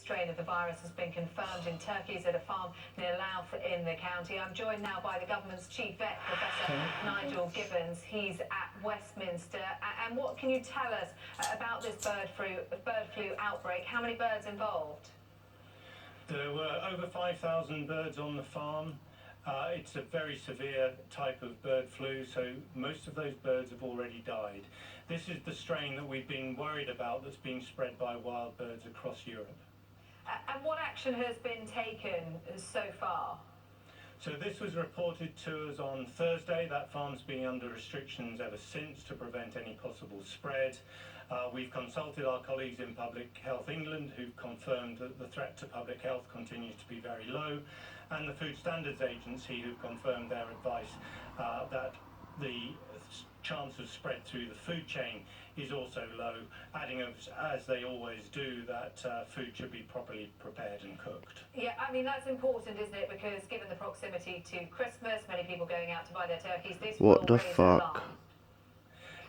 strain of the virus has been confirmed in turkeys at a farm near Louth in the county. I'm joined now by the government's chief vet, Professor Nigel Gibbons. He's at Westminster. And what can you tell us about this bird flu outbreak? How many birds involved? There were over 5,000 birds on the farm. It's a very severe type of bird flu, so most of those birds have already died. This is the strain that we've been worried about that's being spread by wild birds across Europe. And what action has been taken so far? So this was reported to us on Thursday. That farm's been under restrictions ever since to prevent any possible spread. We've consulted our colleagues in Public Health England, who've confirmed that the threat to public health continues to be very low, and the Food Standards Agency, who've confirmed their advice that the chance of spread through the food chain is also low, adding, as they always do, that food should be properly prepared and cooked. Yeah, I mean, that's important, isn't it? Because given the proximity to Christmas, many people going out to buy their turkeys, this What will the raise fuck? alarm.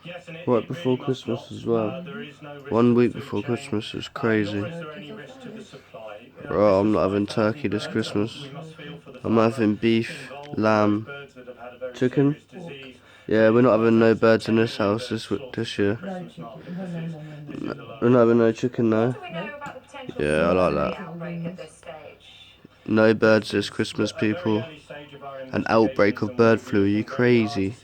Yes, and Right it before really must Christmas not. as well. There is no risk 1 to the week food before chain, Christmas is crazy. nor is there any risk to the supply. Bro, I'm This is not having 5,000 turkey this birds. Christmas. We must feel for the I'm farmer having beef, involved, lamb, those birds that have had a very chicken. serious disease. Yeah, we're not having no birds in this house this year. We're not having no chicken What though. do we know about the potential Yeah, I like severity that. outbreak at this stage? No birds this Christmas, people. An outbreak of bird flu, are you crazy?